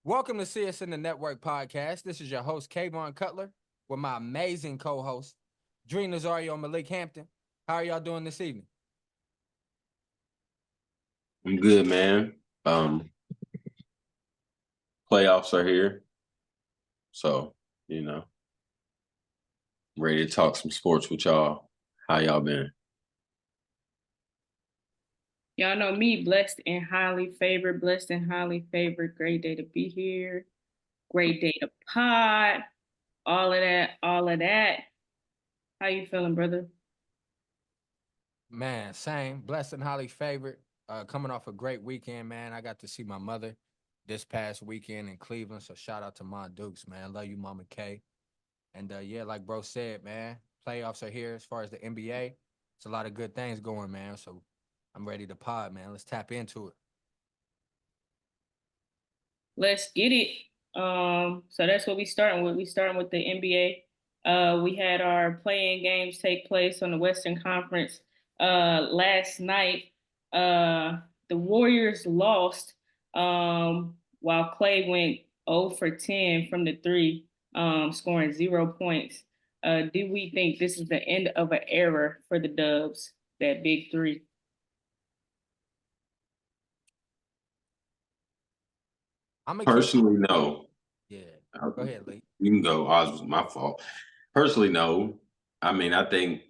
Welcome to CSN the Network Podcast. This is your host, Kayvon Cutler, with my amazing co-host, Dree Nazario and Malik Hampton. How are y'all doing this evening? I'm good, man. Um, Playoffs are here, so you know, ready to talk some sports with y'all. How y'all been? Y'all know me, blessed and highly favored, blessed and highly favored. Great day to be here. Great day to pod. All of that, all of that. How you feeling, brother? Man, same. Blessed and highly favored. Coming off a great weekend, man. I got to see my mother this past weekend in Cleveland. So shout out to Ma Dukes, man. Love you, Mama K. And yeah, like bro said, man, playoffs are here as far as the NBA. It's a lot of good things going, man. So I'm ready to pod, man. Let's tap into it. Let's get it. So that's what we starting with. We starting with the NBA. We had our playing games take place on the Western Conference last night. The Warriors lost while Clay went 0 for 10 from the three, scoring 0 points. Do we think this is the end of an era for the Dubs? That big three. I'm gonna keep. Personally, no. Yeah. Uh, Go ahead, Lee. You can go. Oz was my fault. Personally, no. I mean, I think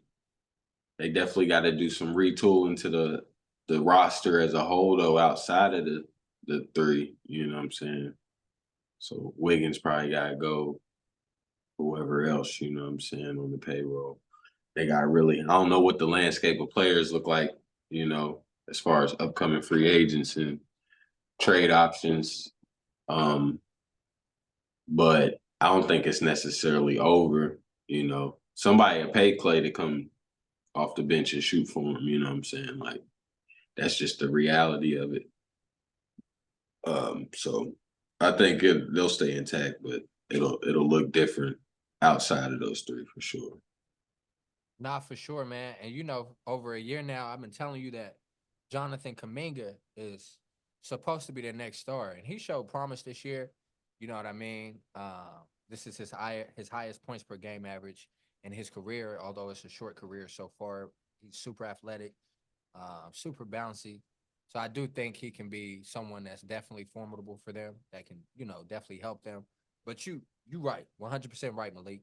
they definitely got to do some retooling to the roster as a whole, though. Outside of the three, you know what I'm saying. So Wiggins probably got to go. Whoever else, you know what I'm saying, on the payroll. They got really, I don't know what the landscape of players look like, you know, as far as upcoming free agents and trade options. Um, but I don't think it's necessarily over, you know. Somebody will pay Clay to come off the bench and shoot for him, you know what I'm saying? Like, that's just the reality of it. So I think they'll stay intact, but it'll look different outside of those three for sure. Nah, for sure, man. And over a year now, I've been telling you that Jonathan Kaminga is supposed to be the next star, and he showed promise this year. You know what I mean? This is his highest points per game average in his career, although it's a short career so far. He's super athletic, super bouncy. So I do think he can be someone that's definitely formidable for them. That can, definitely help them. But you right, 100% right, Malik.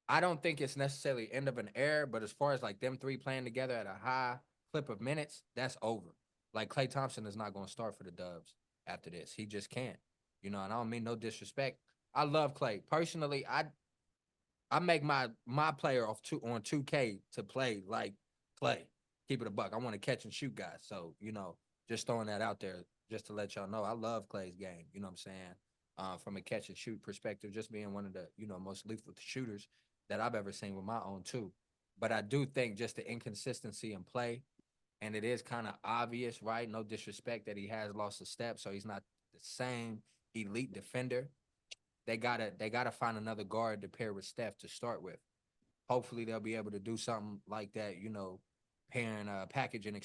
I don't think it's necessarily end of an era, but as far as like them three playing together at a high clip of minutes, that's over. Like Klay Thompson is not going to start for the Dubs after this. He just can't. And I don't mean no disrespect. I love Klay. Personally, I make my player on 2K to play like Klay. Keep it a buck. I want to catch and shoot guys. So, just throwing that out there just to let y'all know. I love Klay's game. You know what I'm saying? From a catch and shoot perspective, just being one of the, most lethal shooters that I've ever seen with my own too. But I do think just the inconsistency in play, and it is kind of obvious, right? No disrespect that he has lost a step, so he's not the same elite defender. They gotta find another guard to pair with Steph to start with. Hopefully they'll be able to do something like that, pairing packaging,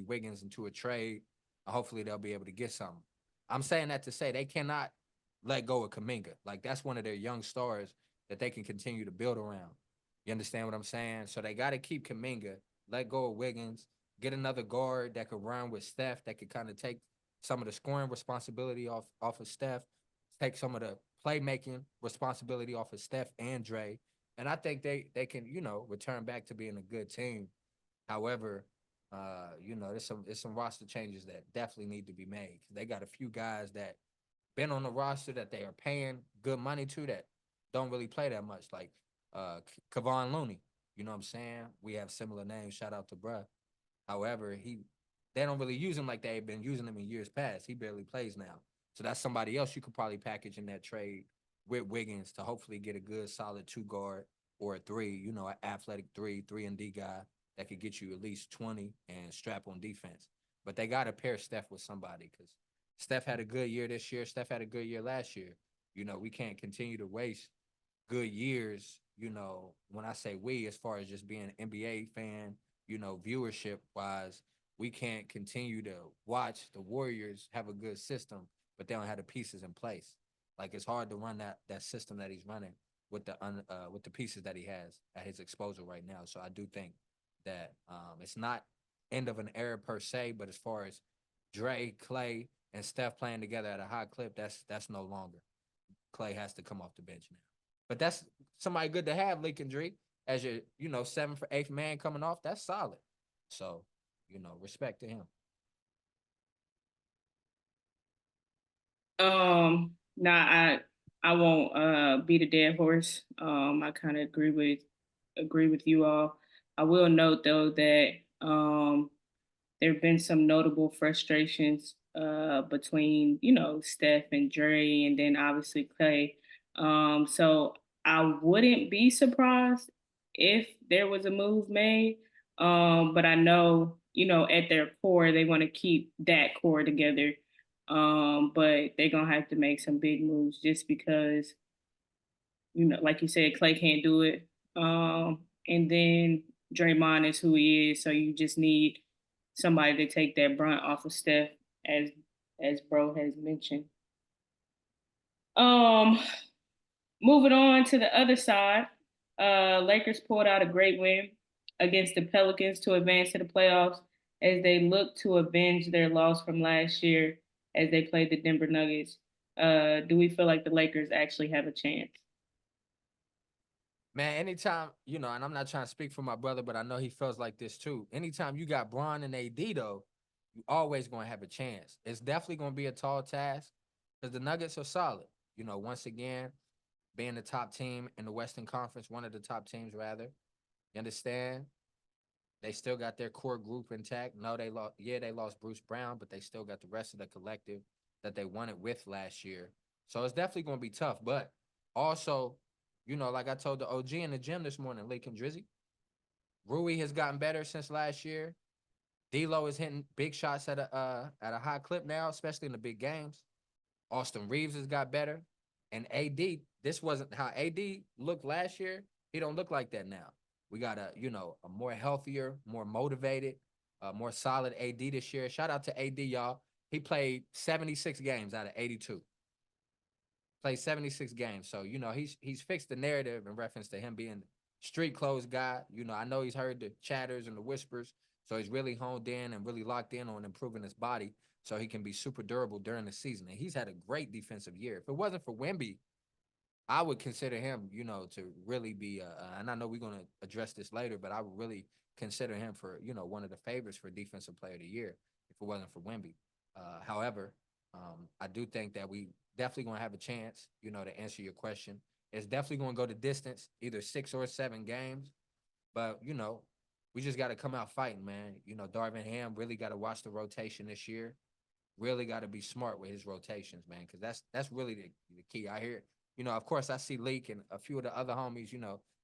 Wiggins into a trade. Hopefully they'll be able to get something. I'm saying that to say they cannot let go of Kaminga. Like that's one of their young stars that they can continue to build around. You understand what I'm saying? So they got to keep Kaminga, let go of Wiggins, get another guard that could run with Steph, that could kind of take some of the scoring responsibility off of Steph, take some of the playmaking responsibility off of Steph and Dre. And I think they can, return back to being a good team. However, there's some roster changes that definitely need to be made. They got a few guys that been on the roster that they are paying good money to that don't really play that much, like Kevon Looney. You know what I'm saying? We have similar names. Shout out to bruh. However, they don't really use him like they've been using him in years past. He barely plays now. So that's somebody else you could probably package in that trade with Wiggins to hopefully get a good solid two guard or a three, an athletic three and D guy that could get you at least 20 and strap on defense. But they got to pair Steph with somebody because Steph had a good year this year. Steph had a good year last year. We can't continue to waste good years, when I say we, as far as just being an NBA fan, viewership wise, we can't continue to watch the Warriors have a good system, but they don't have the pieces in place. Like it's hard to run that system that he's running with the pieces that he has at his exposure right now. So I do think that it's not end of an era per se, but as far as Dre, Clay, and Steph playing together at a high clip, that's no longer. Clay has to come off the bench now. But that's somebody good to have, Leak and Dre, as your, 7th or 8th man coming off. That's solid. So, respect to him. Nah, I won't beat a dead horse. I kind of agree with you all. I will note though that there have been some notable frustrations between, Steph and Dre, and then obviously Clay. So I wouldn't be surprised if there was a move made. But I know, at their core, they want to keep that core together. But they're gonna have to make some big moves just because, like you said, Clay can't do it. And then Draymond is who he is, so you just need somebody to take that brunt off of Steph, as Bro has mentioned. Um, Moving on to the other side, Lakers pulled out a great win against the Pelicans to advance to the playoffs as they look to avenge their loss from last year as they played the Denver Nuggets. Do we feel like the Lakers actually have a chance? Man, anytime, and I'm not trying to speak for my brother, but I know he feels like this too. Anytime you got Bron and AD, though, you always going to have a chance. It's definitely going to be a tall task because the Nuggets are solid. Once again, being the top team in the Western Conference, one of the top teams, rather. You understand? They still got their core group intact. No, they lost. Yeah, they lost Bruce Brown, but they still got the rest of the collective that they won it with last year. So it's definitely going to be tough. But also, like I told the OG in the gym this morning, Lake and Drizzy, Rui has gotten better since last year. D'Lo is hitting big shots at a high clip now, especially in the big games. Austin Reeves has got better, and AD. This wasn't how AD looked last year. He don't look like that now. We got a more healthier, more motivated, more solid AD this year. Shout out to AD, y'all. He played 76 games out of 82. Played 76 games. So, he's fixed the narrative in reference to him being street clothes guy. I know he's heard the chatters and the whispers. So he's really honed in and really locked in on improving his body so he can be super durable during the season. And he's had a great defensive year. If it wasn't for Wemby, I would consider him, to really be, and I know we're going to address this later, but I would really consider him for, one of the favorites for Defensive Player of the Year if it wasn't for Wemby. However, I do think that we definitely going to have a chance, to answer your question. It's definitely going to go the distance, either 6 or 7 games. But, we just got to come out fighting, man. Darvin Ham really got to watch the rotation this year. Really got to be smart with his rotations, man, because that's really the key. I hear, of course, I see Leak and a few of the other homies,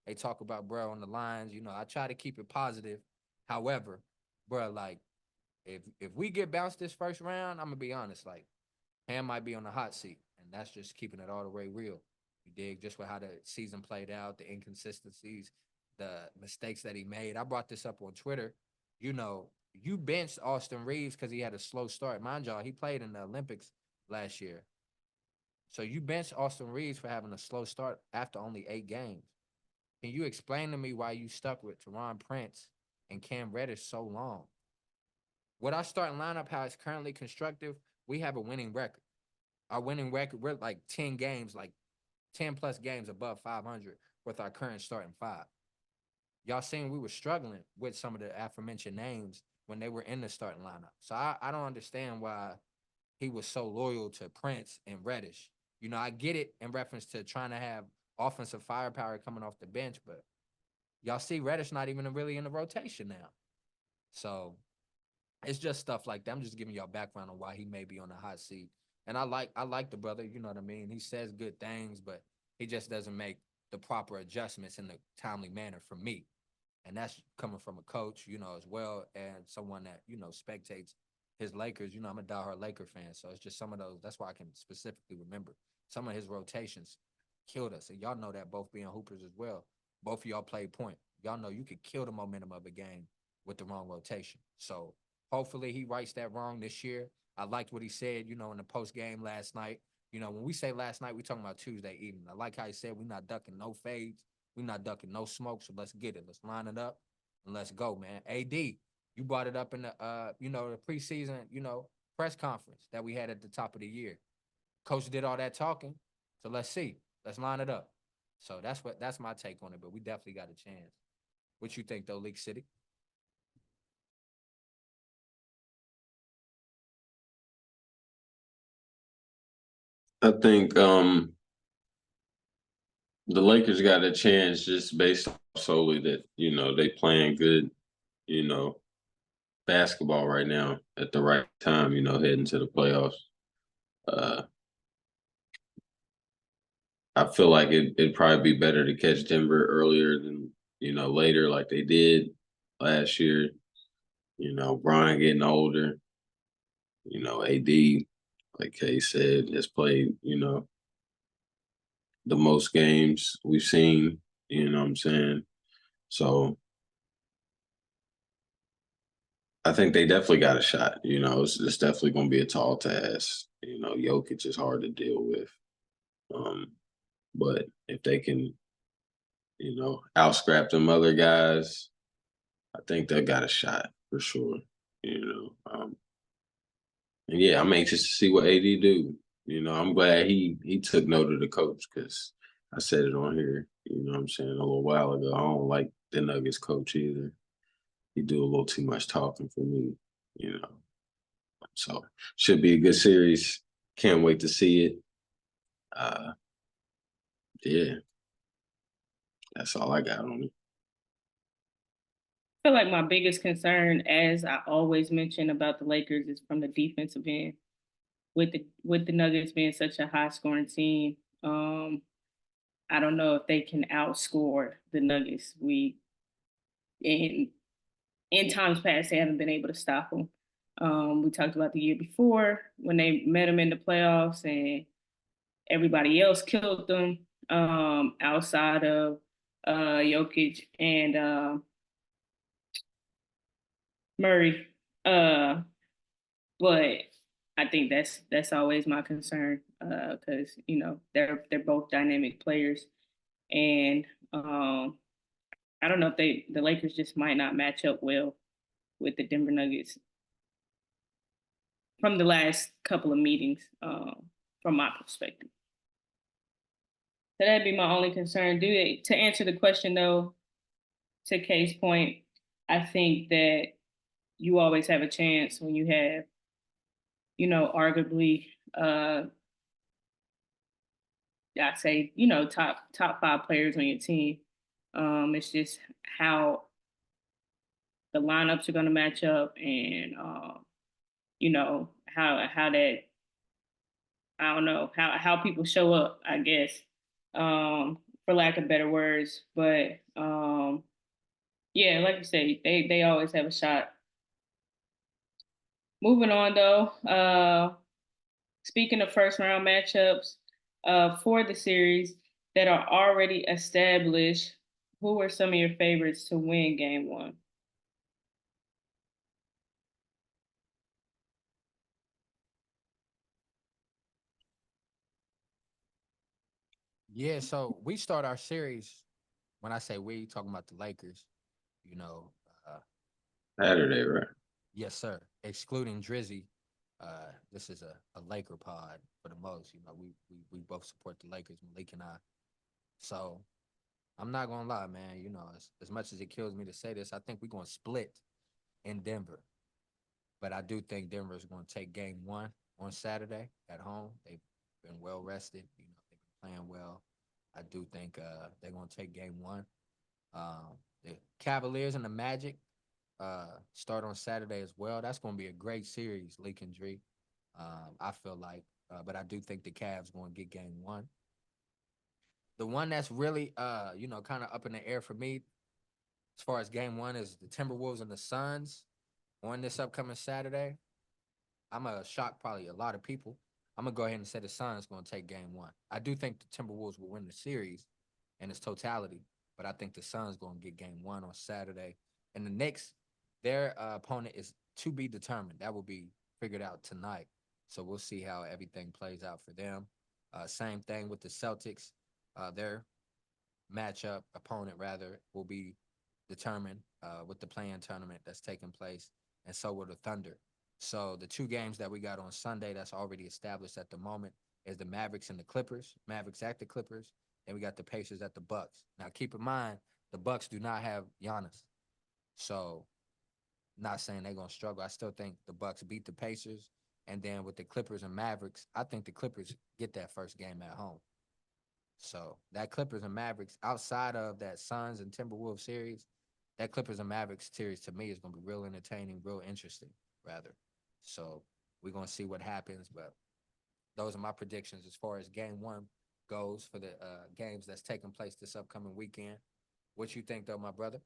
they talk about bro on the lines. I try to keep it positive. However, bro, like, if we get bounced this first round, I'm gonna be honest, like, Ham might be on the hot seat, and that's just keeping it all the way real. You dig? Just with how the season played out, the inconsistencies, the mistakes that he made. I brought this up on Twitter. You benched Austin Reeves because he had a slow start. Mind y'all, he played in the Olympics last year. So you benched Austin Reeves for having a slow start after only 8 games. Can you explain to me why you stuck with Teron Prince and Cam Reddish so long? With our starting lineup, how it's currently constructive, we have a winning record. Our winning record, we're like 10 games, like 10 plus games above 500 with our current starting 5. Y'all seen we were struggling with some of the aforementioned names when they were in the starting lineup. So I don't understand why he was so loyal to Prince and Reddish. I get it in reference to trying to have offensive firepower coming off the bench, but y'all see Reddish not even really in the rotation now. So it's just stuff like that. I'm just giving y'all background on why he may be on the hot seat. And I like the brother, you know what I mean? He says good things, but he just doesn't make the proper adjustments in the timely manner for me. And that's coming from a coach, as well, and someone that, spectates his Lakers. I'm a diehard Laker fan, so it's just some of those. That's why I can specifically remember some of his rotations killed us. And y'all know that, both being hoopers as well. Both of y'all played point. Y'all know you could kill the momentum of a game with the wrong rotation. So hopefully he rights that wrong this year. I liked what he said, you know, in the post game last night. You know, when we say last night, we talking about Tuesday evening. I like how he said we're not ducking no fades, we're not ducking no smoke. So let's get it. Let's line it up and let's go, man. AD, you brought it up in the you know, the preseason, you know, press conference that we had at the top of the year. Coach did all that talking. So let's see. Let's line it up. So that's my take on it. But we definitely got a chance. What you think though, League City? I think the Lakers got a chance just based solely that, you know, they playing good, you know, basketball right now at the right time, you know, heading to the playoffs. Uh I feel like it'd probably be better to catch Denver earlier than, you know, later like they did last year. You know, Brian getting older, you know, AD, like Kay said, has played, you know, the most games we've seen, you know what I'm saying? So I think they definitely got a shot. You know, it's definitely going to be a tall task. You know, Jokic is hard to deal with. Um, but if they can, you know, out scrap them other guys, I think they got a shot for sure. You know, and yeah, I'm anxious to see what AD do. You know, I'm glad he took note of the coach because I said it on here. You know, what I'm saying a little while ago. I don't like the Nuggets coach either. He do a little too much talking for me. You know, so should be a good series. Can't wait to see it. Uh, yeah, that's all I got on it. I feel like my biggest concern, as I always mention about the Lakers, is from the defensive end. With the Nuggets being such a high scoring team, I don't know if they can outscore the Nuggets. In in times past they haven't been able to stop them. We talked about the year before when they met them in the playoffs and everybody else killed them outside of Jokic and Murray. But I think that's always my concern because you know they're both dynamic players, and I don't know if the Lakers just might not match up well with the Denver Nuggets from the last couple of meetings, from my perspective. So that'd be my only concern. To answer the question though, to Kay's point, I think that you always have a chance when you have, you know, arguably, I'd say, you know, top five players on your team. It's just how the lineups are going to match up, and you know how that I don't know how people show up. I guess, for lack of better words, but yeah, like you say, they always have a shot. Moving on though, speaking of first round matchups, for the series that are already established, who are some of your favorites to win Game One? Yeah, so we start our series. When I say we, talking about the Lakers, you know, uh, Saturday, right? yes, sir. Excluding Drizzy, this is a Laker pod for the most. You know, we both support the Lakers, Malik and I. So I'm not gonna lie, man. You know, as much as it kills me to say this, I think we're gonna split in Denver. But I do think Denver is gonna take Game One on Saturday at home. They've been well rested. You know, they've been playing well. I do think they're gonna take Game One. The Cavaliers and the Magic start on Saturday as well. That's going to be a great series, Leak and Dree. I feel like, but I do think the Cavs going to get Game One. The one that's really, you know, kind of up in the air for me as far as Game One is the Timberwolves and the Suns on this upcoming Saturday. I'm gonna shock probably a lot of people. I'm gonna go ahead and say the Suns going to take Game One. I do think the Timberwolves will win the series in its totality, but I think the Suns going to get Game One on Saturday. And the Knicks, their opponent is to be determined. That will be figured out tonight. So we'll see how everything plays out for them. Same thing with the Celtics. Their matchup opponent rather will be determined with the playing tournament that's taking place, and so will the Thunder. So the two games that we got on Sunday that's already established at the moment is the Mavericks and the Clippers. Mavericks at the Clippers, and we got the Pacers at the Bucks. Now keep in mind the Bucks do not have Giannis, so not saying they're gonna struggle. I still think the Bucks beat the Pacers, and then with the Clippers and Mavericks, I think the Clippers get that first game at home. So that Clippers and Mavericks, outside of that Suns and Timberwolves series, that Clippers and Mavericks series to me is going to be real entertaining, real interesting, rather. So we're going to see what happens. But those are my predictions as far as game one goes for the games that's taking place this upcoming weekend. What you think, though, my brother?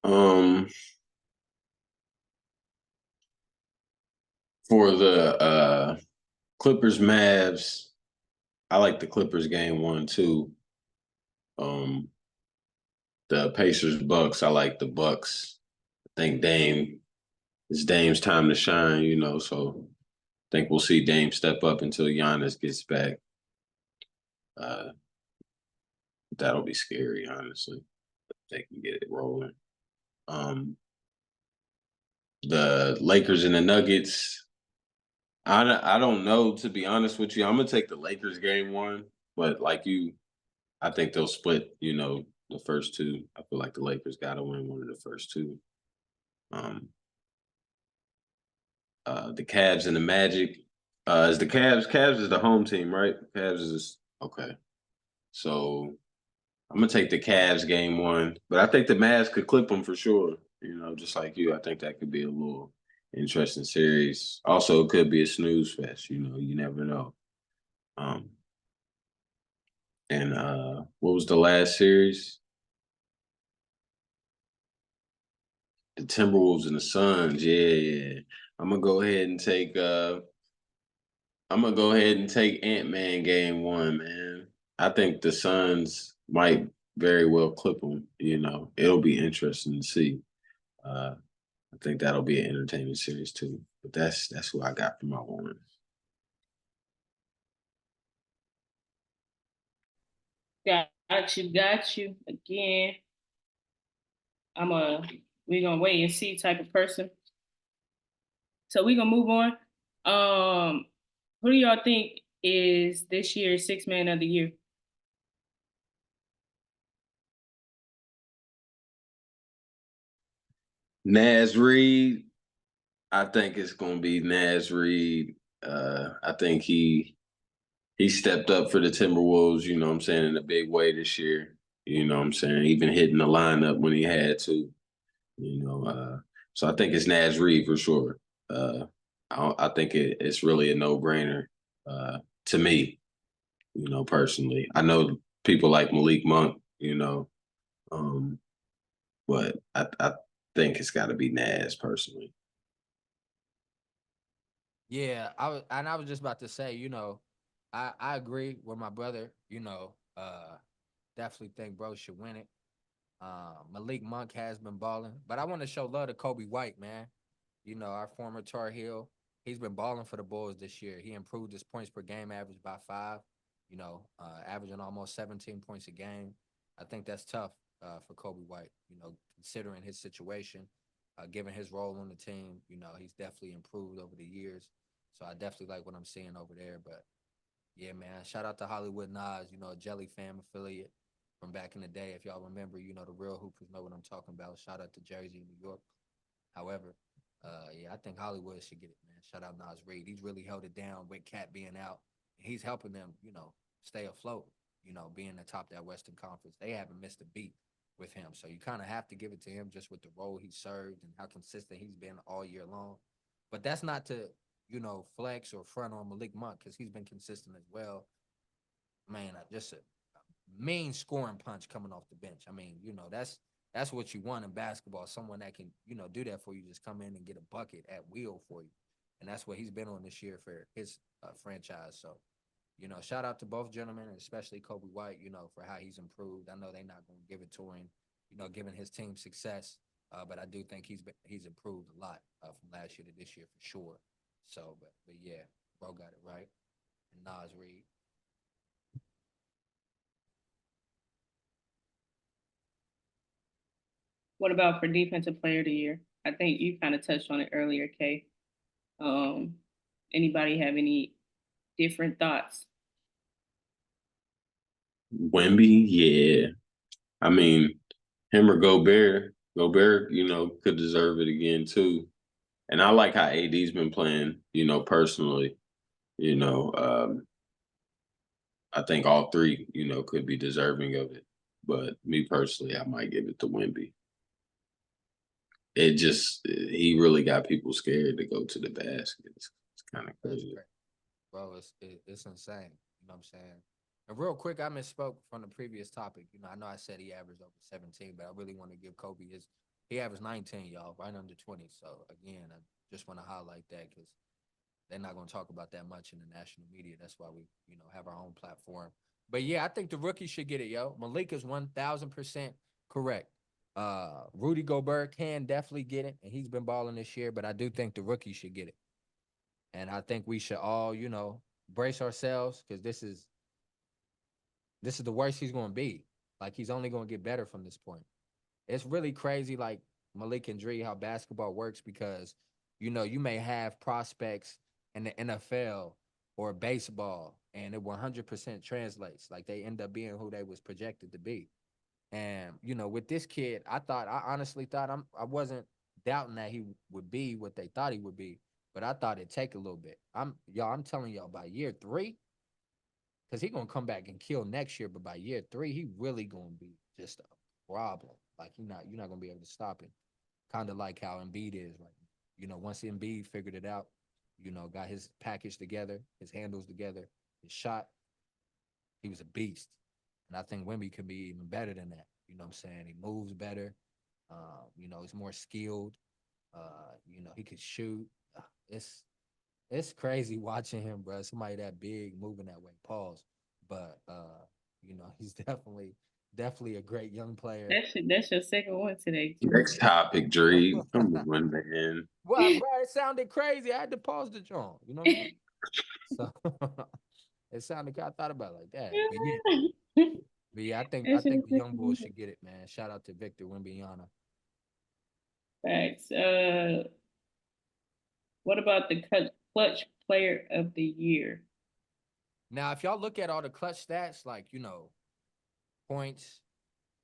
Um, for the Clippers Mavs, I like the Clippers game one too. Um, the Pacers Bucks, I like the Bucks. I think it's Dame's time to shine, so I think we'll see Dame step up until Giannis gets back. Uh, that'll be scary, honestly. They can get it rolling. Um, the Lakers and the Nuggets. I don't know, to be honest with you. I'm gonna take the Lakers game one, but like you, I think they'll split. The first two. I feel like the Lakers got to win one of the first two. Um, the Cavs and the Magic. Is the Cavs is the home team, right? Cavs is okay. So I'm gonna take the Cavs game one, but I think the Mavs could clip them for sure. Just like you, I think that could be a little interesting series. Also, it could be a snooze fest. You never know. Um, and what was the last series? The Timberwolves and the Suns. Yeah. I'm gonna go ahead and take. I'm gonna go ahead and take Ant-Man game one, man. I think the Suns might very well clip them. It'll be interesting to see. Uh, I think that'll be an entertaining series too. But that's who I got for my one. Got you. Again, I'm a we're gonna wait and see type of person. So we're gonna move on. Who do y'all think is this year's six man of the year? Naz Reid, I think it's gonna be Naz Reid. I think he stepped up for the Timberwolves, what I'm saying, in a big way this year. What I'm saying? Even hitting the lineup when he had to. You know, uh, so I think it's Naz Reid for sure. Uh, I think it's really a no-brainer to me, personally. I know people like Malik Monk, um, but I think it's got to be Naz personally. Yeah, I was just about to say, I agree with my brother. Definitely think bro should win it. Malik Monk has been balling, but I want to show love to Kobe White, man. Our former Tar Heel. He's been balling for the Bulls this year. He improved his points per game average by 5. Averaging almost 17 points a game. I think that's tough for Kobe White. Considering his situation, given his role on the team. He's definitely improved over the years. So I definitely like what I'm seeing over there. But yeah, man. Shout out to Hollywood Nas, a Jelly fam affiliate from back in the day. If y'all remember, the real hoopers know what I'm talking about. Shout out to Jersey, New York. However, yeah, I think Hollywood should get it, man. Shout out Nas Reed. He's really held it down with Cat being out. He's helping them, stay afloat, being atop that Western Conference. They haven't missed a beat with him. So you kind of have to give it to him just with the role he served and how consistent he's been all year long. But that's not to, flex or front on Malik Monk because he's been consistent as well. Man, just a mean scoring punch coming off the bench. I mean, that's what you want in basketball. Someone that can, do that for you. Just come in and get a bucket at will for you. And that's what he's been on this year for his franchise. So, shout out to both gentlemen, and especially Kobe White, for how he's improved. I know they're not going to give it to him, given his team success. But I do think he's improved a lot from last year to this year for sure. So, but yeah, bro got it right. And Nas Reed. What about for defensive player of the year? I think you kind of touched on it earlier, Kay. Um, Anybody have any different thoughts? Wemby, yeah. I mean, him or Gobert. Gobert, could deserve it again too. And I like how AD's been playing, personally. You know, um, I think all three, could be deserving of it. But me personally, I might give it to Wemby. He really got people scared to go to the basket. It's kind of That's crazy. great, bro. It's insane. You know what I'm saying? And real quick, I misspoke from the previous topic. I know I said he averaged over 17, but I really want to give Kobe his. He averaged 19, y'all, right under 20. So again, I just want to highlight that because they're not going to talk about that much in the national media. That's why we, have our own platform. But yeah, I think the rookie should get it, yo. Malik is 1,000% correct. Rudy Gobert can definitely get it, and he's been balling this year. But I do think the rookie should get it, and I think we should all, brace ourselves because this is the worst he's going to be. Like he's only going to get better from this point. It's really crazy, like Malik and Dre, how basketball works because you may have prospects in the NFL or baseball, and it 100% translates. Like they end up being who they was projected to be. And with this kid, I honestly thought I wasn't doubting that he would be what they thought he would be, but I thought it'd take a little bit. I'm telling y'all by year 3, because he gonna come back and kill next year, but by year 3, he really gonna be just a problem. Like you're not gonna be able to stop him. Kind of like how Embiid is right now. Once Embiid figured it out, got his package together, his handles together, his shot, he was a beast. And I think Wemby could be even better than that. You know what I'm saying? He moves better. He's more skilled. He could shoot. It's it's crazy watching him, bro. Somebody that big moving that way. Pause. But he's definitely a great young player. That's your second one today. Next topic, Dre. Come on, man. Well, bro, it sounded crazy. I had to pause the joint. You know what I'm saying? So it sounded. I thought about it like that. But yeah, I That's your think the young second boys one. should get it, man. Shout out to Victor Wembanyama. Facts. What about the clutch player of the year? Now, if y'all look at all the clutch stats, like points,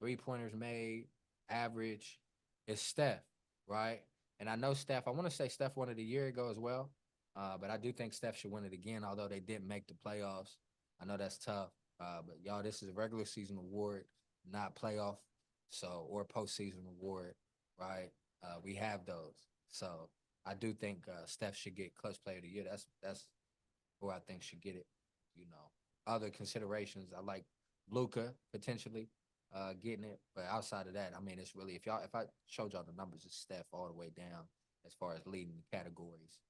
3-pointers made, average, it's Steph, right? And I know Steph. I want to say Steph won it a year ago as well, but I do think Steph should win it again. Although they didn't make the playoffs, I know that's tough. But y'all, this is a regular season award, not playoff, so or postseason award, right? We have those, so I do think Steph should get clutch player of the year. That's who I think should get it. Other considerations, I like Luca potentially getting it, but outside of that, I mean, it's really if I showed y'all the numbers, it's Steph all the way down as far as leading the categories,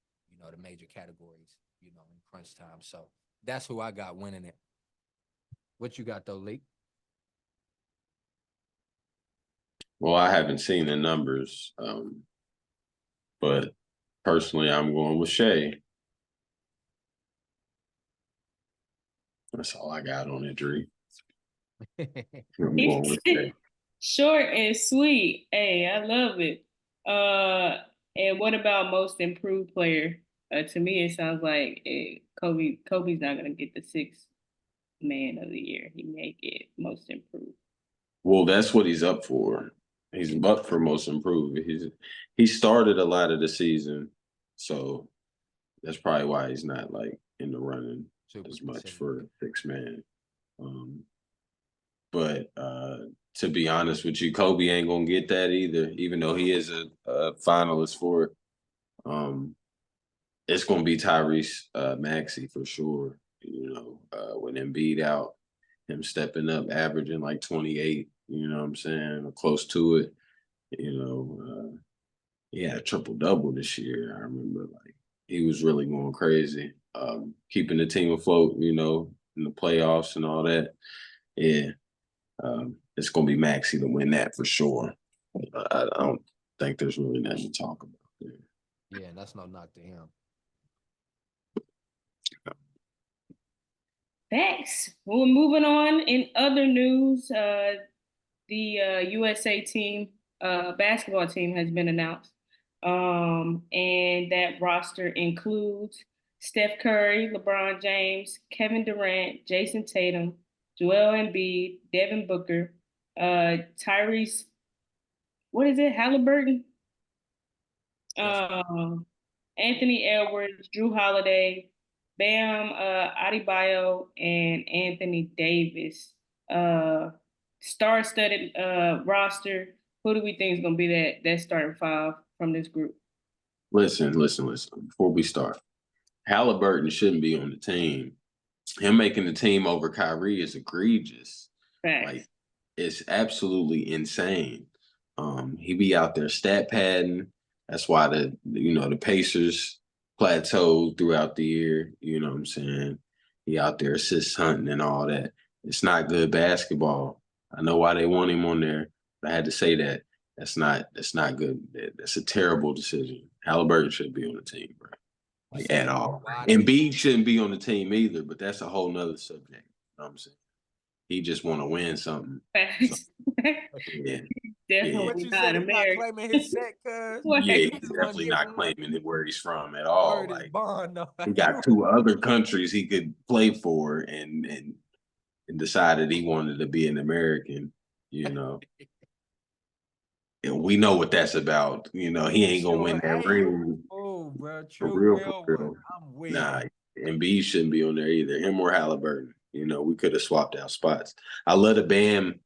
the major categories, in crunch time. So that's who I got winning it. What you got though, Lee? Well, I haven't seen the numbers, but personally, I'm going with Shea. That's all I got on it, Dre. I'm going with Shea. Short and sweet. Hey, I love it. And what about most improved player? To me, it sounds like Kobe. Kobe's not gonna get the sixth man of the year. He may get most improved. Well, that's what he's up for. He's up for most improved. He started a lot of the season, so that's probably why he's not like in the running Super as much considered. for six man. But to be honest with you, Kobe ain't gonna get that either, even though he is a finalist for it. It's gonna be Tyrese Maxey for sure. When Embiid out, him stepping up, averaging like 28. You know what I'm saying, or close to it. He had a triple double this year. I remember like he was really going crazy, keeping the team afloat. In the playoffs and all that. Yeah, it's gonna be Maxey to win that for sure. I don't. think there's really nothing to talk about there. Yeah, and that's no knock to him. Thanks. Well, moving on in other news, the USA team, basketball team has been announced. And that roster includes Steph Curry, LeBron James, Kevin Durant, Jason Tatum, Joel Embiid, Devin Booker, Tyrese, what is it, Halliburton? Yes. Anthony Edwards, Drew Holiday, Bam Adebayo, and Anthony Davis. Star-studded roster. Who do we think is going to be that starting five from this group? Listen. Before we start, Halliburton shouldn't be on the team. Him making the team over Kyrie is egregious. Facts. Like, it's absolutely insane. He be out there stat padding. That's why the Pacers plateaued throughout the year. You know what I'm saying? He out there assist hunting and all that. It's not good basketball. I know why they want him on there, but I had to say that. That's not good. That's a terrible decision. Halliburton shouldn't be on the team, bro. Like, at all. Embiid shouldn't be on the team either, but that's a whole nother subject. You know what I'm saying? He just want to win something. Facts. Yeah. Definitely What you not said, he's not American. claiming his set, cuz. Yeah, He he's just wanna definitely give not him claiming where he's from at all. word his Like, bond, though. he got 2 other countries he could play for and decided he wanted to be an American, you know. And we know what that's about. You know, he ain't gonna win that ring. Oh, bro, For true real, real for one. real. I'm with Nah, it. Embiid shouldn't be on there either. Him or Halliburton. You know, we could have swapped out spots. I love the Bam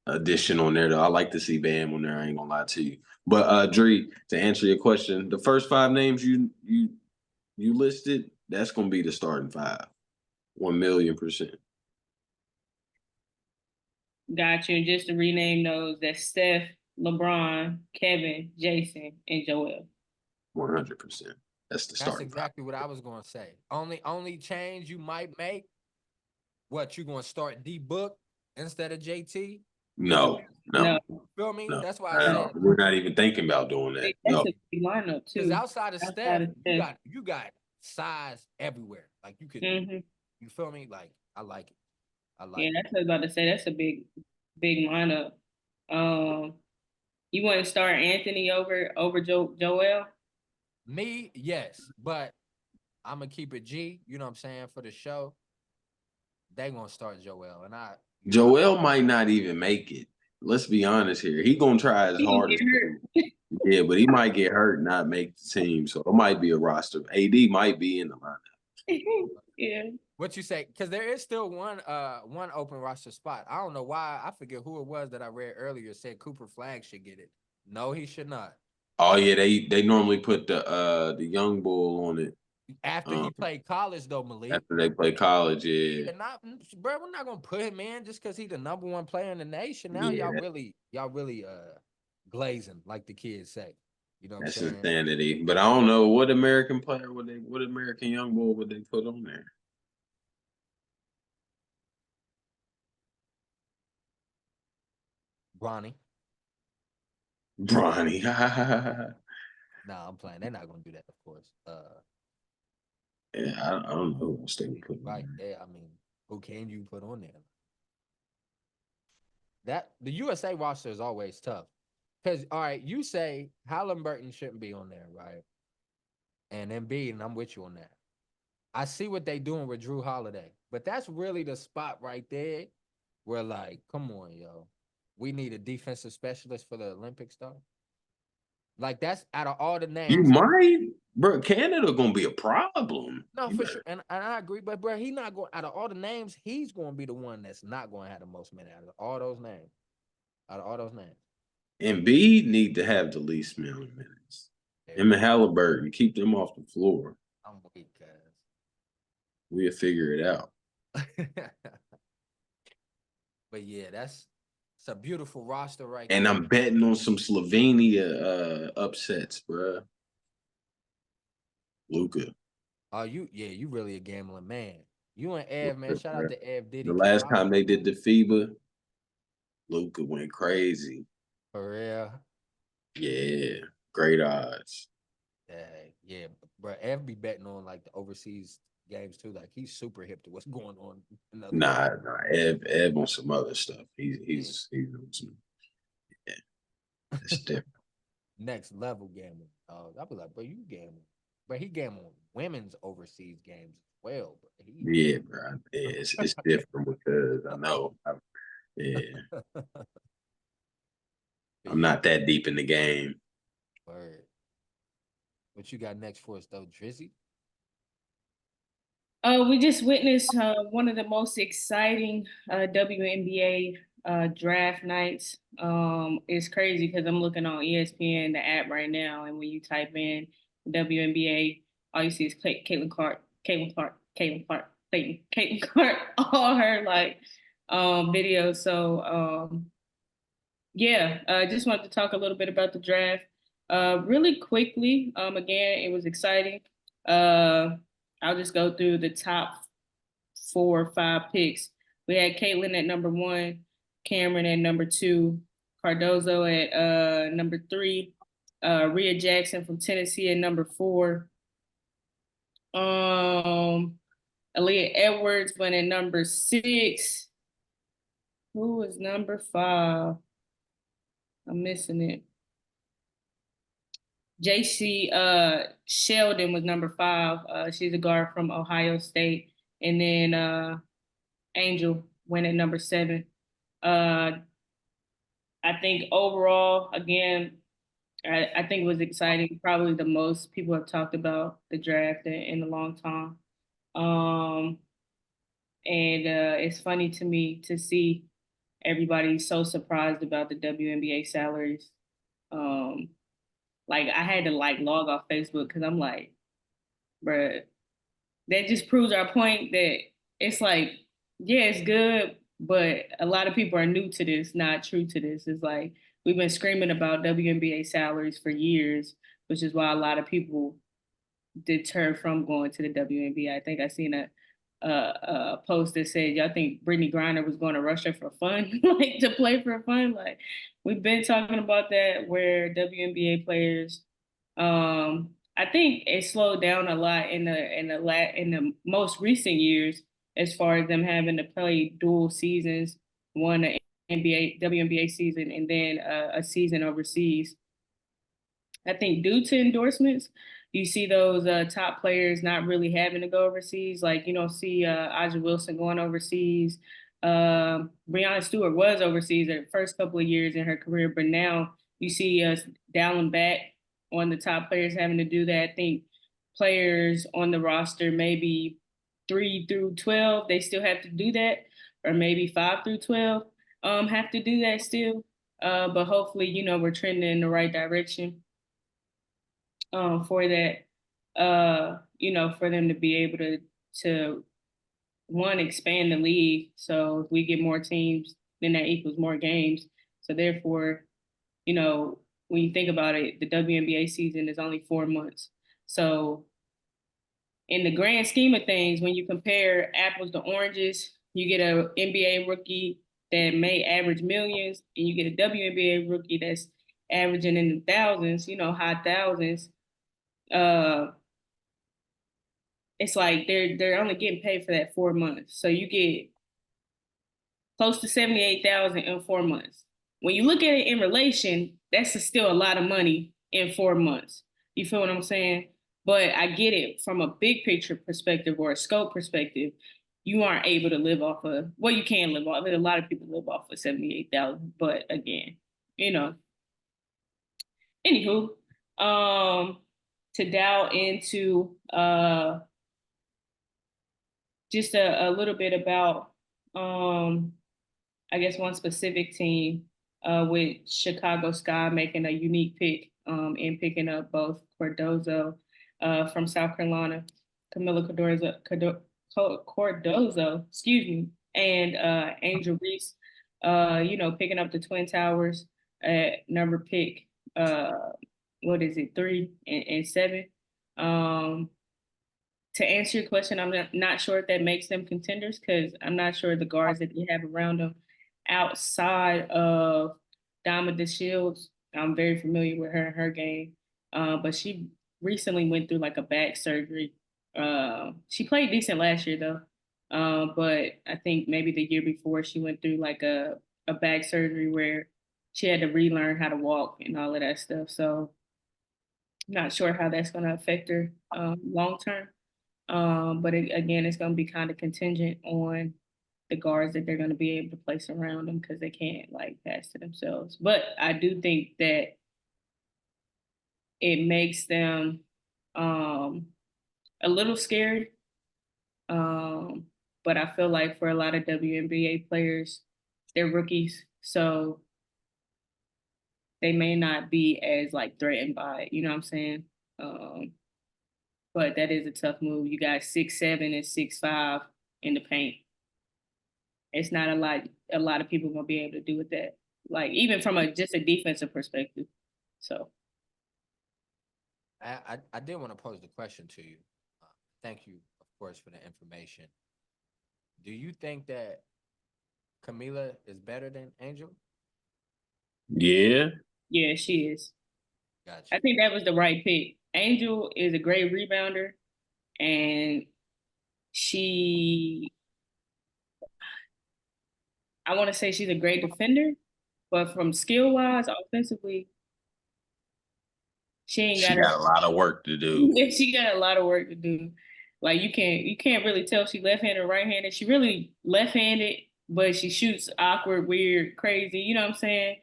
addition on there, though. I like to see Bam on there. I ain't gonna lie to you. But Dree, to answer your question, the first 5 names you listed, that's gonna be the starting 5. 1,000,000%. Got you. And just to rename those, that's Steph, LeBron, Kevin, Jason, and Joel. 100%. That's the That's starting exactly what I was gonna say. Only change you might make, what you gonna start D Book instead of JT? No. Feel me? No. That's why I said We're not even thinking about doing that. That's No. a big lineup too. because outside of Steph, you got size everywhere. Like you could, you feel me? Like I like it. Yeah, that's what I was about to say. That's a big lineup. You want to start Anthony over Joel? Me, yes, but I'm gonna keep it G. You know what I'm saying, for the show. They gonna start Joel, and Joel might not even make it. Let's be honest here. He gonna try as hard as yeah, but he might get hurt and not make the team. So it might be a roster. AD might be in the lineup. Yeah. What you say? Because there is still one open roster spot. I don't know why. I forget who it was that I read earlier said Cooper Flag should get it. No, he should not. Oh yeah, they normally put the young bull on it. After he played college, though, Malik. After they play college, yeah. Bro, we're not gonna put him in just because he's the #1 player in the nation. Now y'all really glazing, like the kids say. You know what I'm saying? That's insanity. But I don't know what American player what American young bull would they put on there? Bronny. Nah, I'm playing. They're not gonna do that, of course. Yeah, I don't know who else they would put on right there. I mean, who can you put on there? That the USA roster is always tough. Because all right, you say Halliburton shouldn't be on there, right? And Embiid, and I'm with you on that. I see what they doing with Drew Holiday, but that's really the spot right there where, like, come on, yo, we need a defensive specialist for the Olympics, though. Like that's out of all the names. You might, bro. Canada gonna be a problem. No, for sure, and I agree. But bro, he's not going. Out of all the names, he's going to be the one that's not going to have the most minutes out of all those names. Out of all those names, Embiid need to have the least amount of minutes. Him and Halliburton, keep them off the floor. I'm weak, cuz. We'll figure it out. But yeah, it's a beautiful roster right and there. I'm betting on some Slovenia upsets, bro. Luka. Oh, you really a gambling man. You and Ev, man. Shout out to Ev Diddy. The last time they did the FIBA, Luka went crazy. For real. Yeah, great odds. Yeah, bro. Ev be betting on like the overseas games too. Like he's super hip to what's going on in other countries. Nah, Ev on some other stuff. Yeah. He's on some, yeah, it's different. Next level gambling. I'll be like, bro, you gamble. But he gamble on women's overseas games as well. But he, Yeah, bro. Yeah, it's different because I know. Yeah, but I'm yeah, not that deep in the game. word. What you got next for us though, Drizzy? We just witnessed one of the most exciting WNBA draft nights. It's crazy because I'm looking on ESPN, the app right now, and when you type in WNBA, all you see is Caitlin Clark, Caitlin Clark, Caitlin Clark, Caitlin Clark, all her like videos. So yeah, I just wanted to talk a little bit about the draft. Really quickly, again, it was exciting. Uh, I'll just go through the top 4 or 5 picks. We had Caitlin at number 1, Cameron at number 2, Cardozo at number 3, Rhea Jackson from Tennessee at number 4. Um, Aaliyah Edwards went at number 6. Who was number 5? I'm missing it. JC Sheldon was number 5. She's a guard from Ohio State. And then Angel went at number 7. Uh, I think overall, again, I think it was exciting. Probably the most people have talked about the draft in a long time. Um, and it's funny to me to see everybody so surprised about the WNBA salaries. Um, like I had to like log off Facebook because I'm like, bruh, that just proves our point that it's like, yeah, it's good, but a lot of people are new to this, not true to this. It's like we've been screaming about WNBA salaries for years, which is why a lot of people deter from going to the WNBA. I think I seen a post that said, "Y'all think Brittany Griner was going to Russia for fun, like to play for fun?" Like we've been talking about that, where WNBA players, I think it slowed down a lot in the most recent years, as far as them having to play dual seasons, one an NBA WNBA season and then a season overseas. I think due to endorsements, you see those top players not really having to go overseas. Like you don't see Aja Wilson going overseas. Breanna Stewart was overseas the first couple of years in her career, but now you see us dialing back on the top players having to do that. I think players on the roster, maybe 3 through 12, they still have to do that, or maybe 5 through 12 have to do that still. But hopefully, we're trending in the right direction for that, for them to be able to one expand the league. So if we get more teams, then that equals more games. So therefore, when you think about it, the WNBA season is only 4 months. So in the grand scheme of things, when you compare apples to oranges, you get a NBA rookie that may average millions, and you get a WNBA rookie that's averaging in the thousands, high thousands. uh it's like they're only getting paid for that 4 months. So you get close to 78,000 in 4 months. When you look at it in relation, that's still a lot of money in 4 months. You feel what I'm saying? But I get it from a big picture perspective or a scope perspective. You aren't able to live off of, well, you can live off. A lot of people live off of 78,000, but again, you know. Anywho, to dial into just a little bit about, I guess, one specific team, with Chicago Sky making a unique pick and picking up both Cardozo from South Carolina, Camila Cardozo, excuse me, and Angel Reese, picking up the Twin Towers at number pick, what is it, 3 and 7. Um, to answer your question, I'm not sure if that makes them contenders, because I'm not sure the guards that they have around them outside of Diamond the Shields I'm very familiar with her game. But she recently went through like a back surgery. She played decent last year though. But I think maybe the year before she went through like a back surgery where she had to relearn how to walk and all of that stuff. So I'm not sure how that's going to affect her long term. But again, it's going to be kind of contingent on the guards that they're going to be able to place around them because they can't like pass to themselves. But I do think that it makes them um, a little scared. Um, but I feel like for a lot of WNBA players, they're rookies, so they may not be as like threatened by it. You know what I'm saying? Um, but that is a tough move. You got 6'7" and 6'5" in the paint. It's not a lot. A lot of people gonna be able to do with that. Like even from a just a defensive perspective. So I did want to pose the question to you. Uh, Thank you, of course, for the information. Do you think that Camila is better than Angel? Yeah. yeah, she is. Gotcha. I think that was the right pick. Angel is a great rebounder, and she, I want to say she's a great defender, but from skill wise, offensively, she ain't She got her. got a lot of work to do. Yeah, she got a lot of work to do. Like you can't really tell if she left handed or right handed. She really left handed, but she shoots awkward, weird, crazy. You know what I'm saying?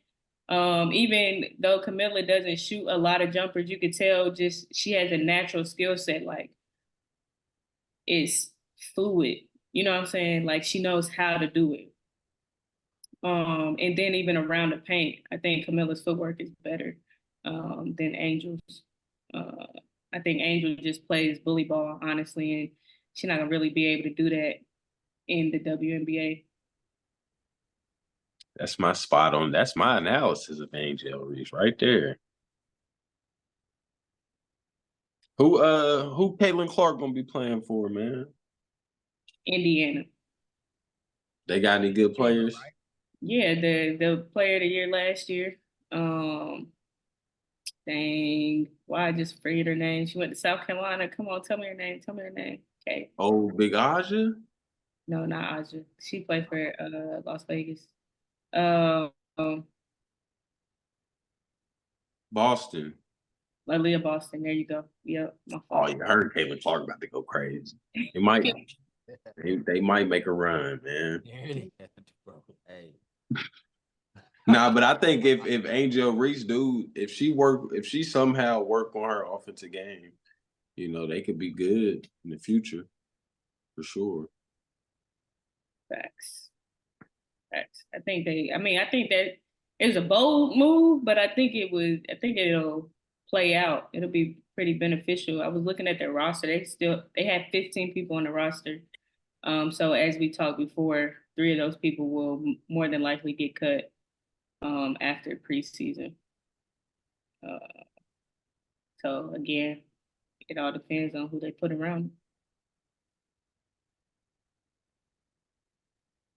Even though Camilla doesn't shoot a lot of jumpers, you could tell just she has a natural skill set. Like it's fluid. You know what I'm saying? Like she knows how to do it. And then even around the paint, I think Camilla's footwork is better than Angel's. Uh, I think Angel just plays bully ball, honestly, and she's not gonna really be able to do that in the WNBA. That's my spot on. That's my analysis of Angel Reese right there. Who Caitlin Clark gonna be playing for, man? Indiana, They got any good Indiana, players? right? yeah, the player of the year last year. Um, Dang, why I just forget her name? She went to South Carolina. Come on, tell me her name. Tell me her name. Okay, Oh, Big Aja? no, not Aja. She played for Las Vegas. Um, Boston. Aaliyah Boston. There you go. Yep, my Oh, fault. you heard Caitlin Clark about to go crazy. It might they might make a run, man. Bro, hey, Nah, but I think if Angel Reese if she somehow work on her offensive game, they could be good in the future for sure. Facts. Facts. I think they. I mean, I think that it was a bold move, but I think it was. I think it'll play out. It'll be pretty beneficial. I was looking at their roster. They had 15 people on the roster. So as we talked before, three of those people will more than likely get cut after preseason. Uh, so again, it all depends on who they put around.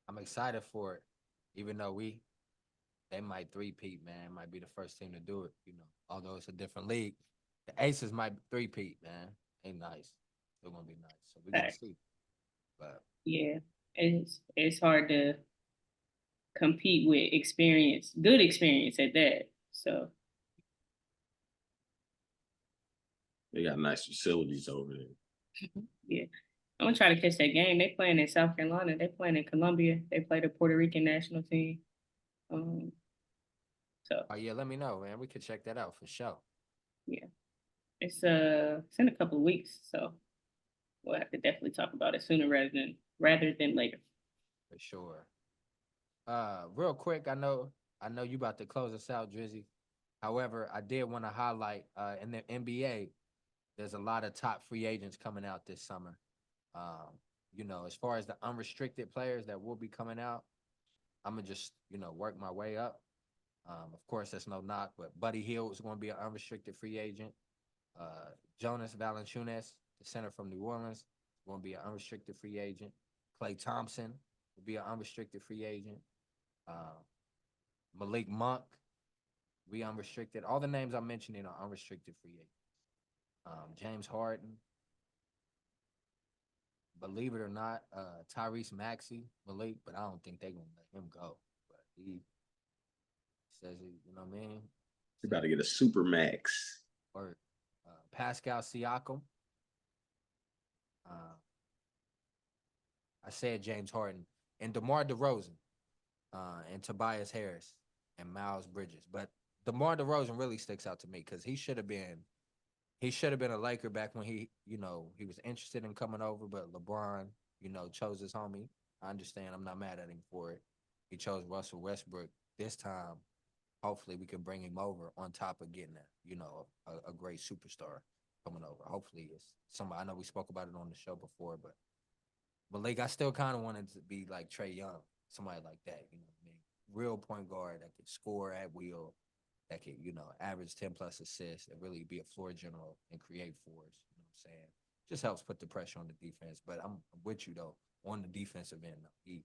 I'm excited for it. Even though they might three-peat, man. It might be the first team to do it, although it's a different league. The Aces might three-peat, man. Ain't nice. Still gonna be nice. So we're gonna Facts. see. But Yeah, it's hard to compete with experience, good experience at that. So They got nice facilities over there. yeah, I'm gonna try to catch that game. They playing in South Carolina. They playing in Columbia. They play the Puerto Rican national team. Um, so oh yeah, let me know, man. We could check that out for sure. yeah, it's in a couple of weeks. So we'll have to definitely talk about it sooner rather than later. For sure. Real quick, I know you about to close us out, Drizzy. However, I did want to highlight in the NBA, there's a lot of top free agents coming out this summer. Um, as far as the unrestricted players that will be coming out, I'm gonna just work my way up. Of course, that's no knock, but Buddy Hield is going to be an unrestricted free agent. Jonas Valanciunas, the center from New Orleans, is going to be an unrestricted free agent. Klay Thompson will be an unrestricted free agent. Uh, Malik Monk We unrestricted. All the names I'm mentioning are unrestricted free agents. James Harden, believe it or not, Tyrese Maxey, Malik, but I don't think they're gonna let him go. But he says he, you know what I mean? You Says about to get a super max. or Pascal Siakam. Uh, I said James Harden and DeMar DeRozan, and Tobias Harris and Miles Bridges. But DeMar DeRozan really sticks out to me because he should have been a Laker back when he was interested in coming over, but LeBron, chose his homie. I understand. I'm not mad at him for it. He chose Russell Westbrook this time. Hopefully, we can bring him over on top of getting a great superstar coming over. Hopefully, it's somebody. I know we spoke about it on the show before, but like I still kind of wanted to be like Trey Young, somebody like that. You know what I mean? Real point guard that could score at will, that could, average 10 plus assists and really be a floor general and create fours. You know what I'm saying? Just helps put the pressure on the defense. But I'm with you though. On the defensive end, he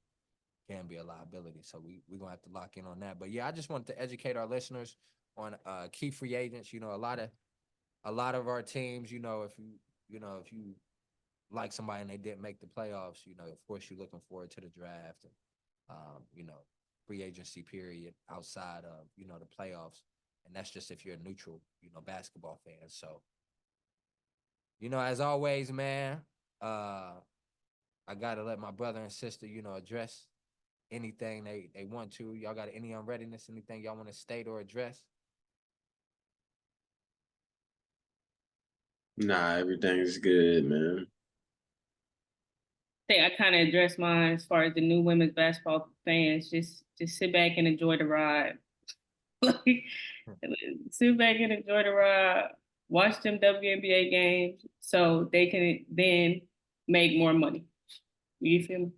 can be a liability. So we're gonna have to lock in on that. But yeah, I just wanted to educate our listeners on key free agents. A lot of our teams, if you like somebody and they didn't make the playoffs, of course you're looking forward to the draft and free agency period outside of, the playoffs. And that's just if you're a neutral, basketball fan. So, as always, man, I gotta let my brother and sister, address anything they want to. Y'all got any unreadiness, anything y'all want to state or address? Nah, everything's good, man. Think I kind of addressed mine as far as the new women's basketball fans. Just sit back and enjoy the ride. Like, sit back and enjoy the ride. Watch them WNBA games so they can then make more money. You feel me?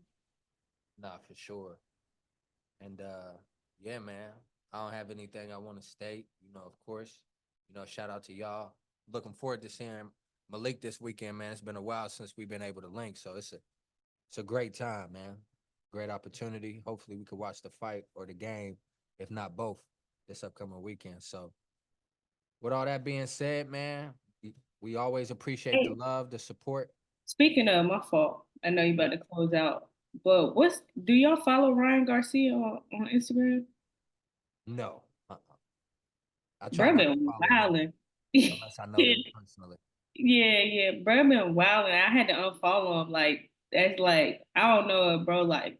Nah, for sure. And yeah, man, I don't have anything I want to state. Of course, shout out to y'all. Looking forward to seeing Malik this weekend, man. It's been a while since we've been able to link, so it's a great time, man. Great opportunity. Hopefully, we could watch the fight or the game, if not both, this upcoming weekend. So, with all that being said, man, we always appreciate the Hey, love, the support. speaking of my fault, I know you about to close out, but do y'all follow Ryan Garcia on Instagram? No, I try Bro not to been follow them wilding. unless I know them personally. Yeah, bro been wilding. I had to unfollow him. Like that's like I don't know if bro like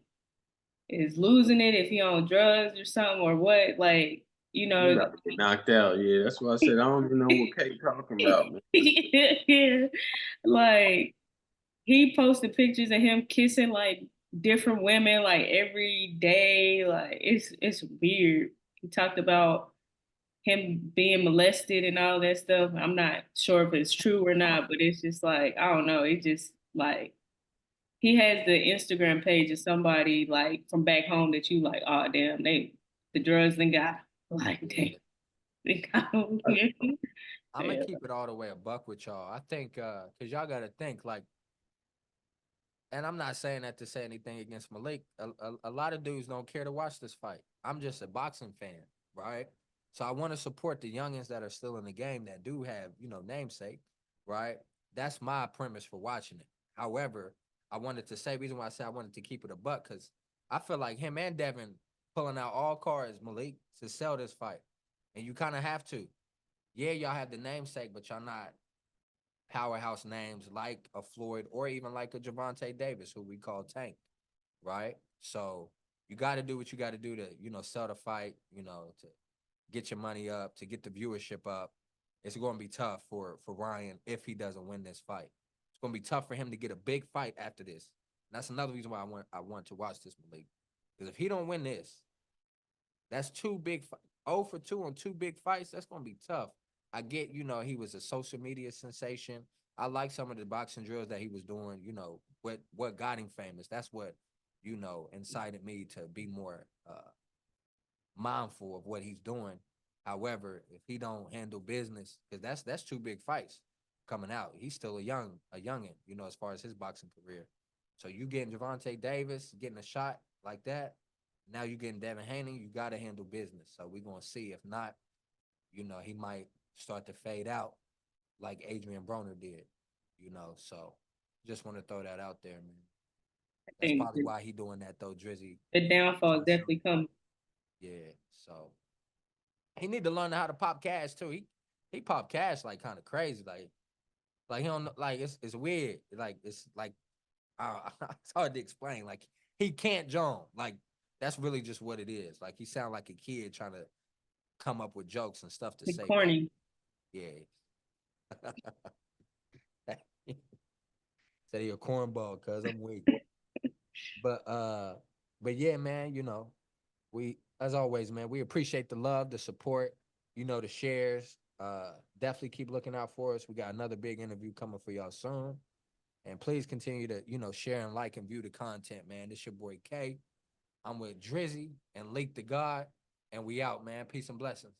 is losing it if he on drugs or something or what. Like you You know, about to get knocked out. Yeah, that's why I said I don't even know what Kate talking about, man. yeah, like he posted pictures of him kissing like different women like every day. Like it's weird. He talked about him being molested and all that stuff. I'm not sure if it's true or not, but it's just like I don't know. It just like he has the Instagram page of somebody like from back home that you like, oh damn, the drugs they got like Yeah. damn, they got him. I'm gonna Yeah. keep it all the way a buck with y'all. I think cause y'all gotta think like, and I'm not saying that to say anything against Malik. A lot of dudes don't care to watch this fight. I'm just a boxing fan, right? So I want to support the youngins that are still in the game that do have, namesake, right? That's my premise for watching it. However, I wanted to say reason why I said I wanted to keep it a buck because I feel like him and Devin pulling out all cards, Malik, to sell this fight, and you kind of have to. Yeah, y'all have the namesake, but y'all not powerhouse names like a Floyd or even like a Javante Davis, who we call Tank, right? So you got to do what you got to do to, sell the fight, to get your money up, to get the viewership up. It's going to be tough for Ryan if he doesn't win this fight. It's going to be tough for him to get a big fight after this. And that's another reason why I want to watch this Malik. Because if he don't win this, that's two big 0 for 2 on two big fights. That's gonna be tough. I get, he was a social media sensation. I like some of the boxing drills that he was doing, what got him famous. That's what, incited me to be more mindful of what he's doing. However, if he don't handle business, because that's two big fights coming out. He's still a youngin, as far as his boxing career. So you getting Javante Davis, getting a shot like that. Now you getting Devin Haney, you gotta handle business. So we're gonna see. If not, you know, he might start to fade out like Adrian Broner did, you know. So just want to throw that out there, man. I That's think probably why he doing that though, Drizzy. the downfall is Trying to show. definitely coming. Yeah. So he need to learn how to pop cash too. He pop cash like kind of crazy. Like he don't like it's weird. Like it's like it's hard to explain. Like he can't John. Like that's really just what it is. Like he sound like a kid trying to come up with jokes and stuff to The say back. corny. Yeah. Say he a cornball, cuz I'm weak. But but yeah, man, you know, we as always, man, we appreciate the love, the support, you know, the shares. Definitely keep looking out for us. We got another big interview coming for y'all soon. And please continue to, you know, share and like and view the content, man. This your boy K. I'm with Drizzy and Leak the God. And we out, man. Peace and blessings.